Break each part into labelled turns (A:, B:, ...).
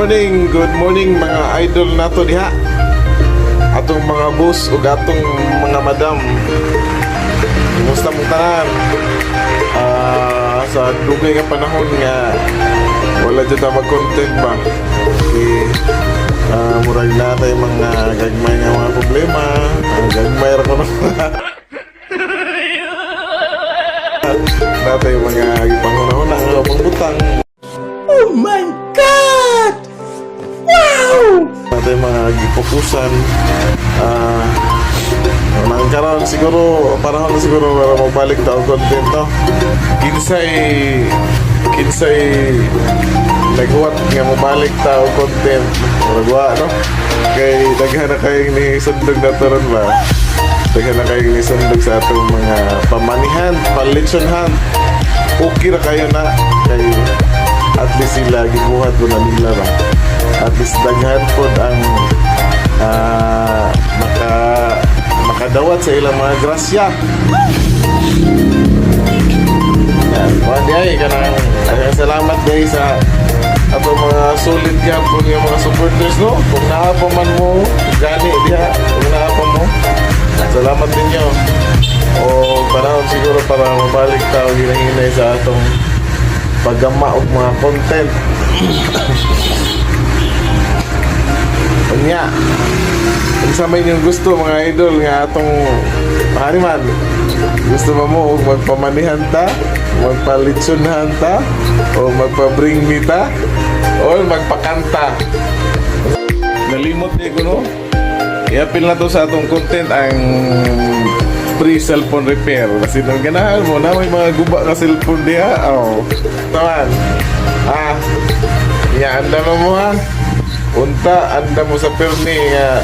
A: good morning mga idol nato diha. Atong mga boss ug atong mga madam. Kumusta mong tanan? Sa dugay nga panahon nga wala jud ta mag-content ba. Okay. Murag na tayo mga gagmay nga mga problema. Gagmay ra ko na. Natay mga ipanghuna-huna nga pangbutang.
B: Oh my God! Wow!
A: Natay mga gipokusan. Nangkaroon siguro, parang siguro para magbalik ta og content to. Kinsay naghuwat nga mabalik ta og content. Muragwa no? Kay daghan na kay ni sundog na taron ba? Daghan na kay ni sundog sa atong mga pamanihan, palitsonhan. Okay ra kayo na kay at least sila gibuhat ko na nila ba. At least daghan pod ang makadawat sa ilang mga grasya. Pwede ay kanang salamat day sa ato mga solid yapon yung mga supporters no. Kung naapa man mo gani diha, kung naapa mo salamat ninyo. O panahon siguro para mabalik tao ginahinay sa atong paggama og mga content. Unya, kung sa may yung gusto mga idol nga atong man, gusto mo magpamanihan ta, magpalitsunhan ta, o magpabring me ta, o magpakanta. Nalimot niya ko no? I-appeal na to sa atong content ang free cellphone repair. Kasi nung ganahan mo na may mga guba na cellphone diha. Oh, taman. Anda mo ha. Unta, anda mo sa perni nga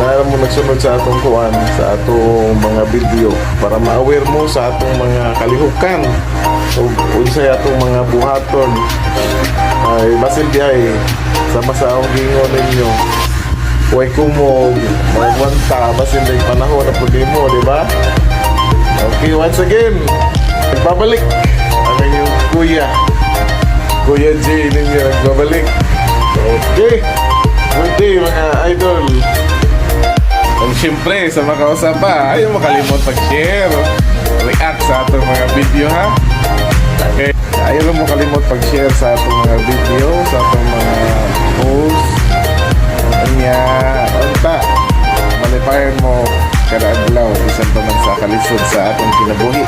A: na mo nagsunod sa atong kuan, sa atong mga video para ma-aware mo sa atong mga kalihukan o unsay atong mga buhaton. Ay basin di ay sama sa akong gingon ninyo. Huwag kumog, magwanta, basin di panahon na po mo, di ba? Okay, once again, nagbabalik ang inyong Kuya J ninyo, nagbabalik. Okay, good day mga idol. At siyempre sa mga kausapa, ayaw makalimot pag-share, react sa atong mga video ha. Okay, ayaw mo kalimot pag-share sa atong mga video, sa atong mga post. Kanya, unta, malipayan mo kada adlaw, isang pa man sa kalisod sa atong kinabuhi.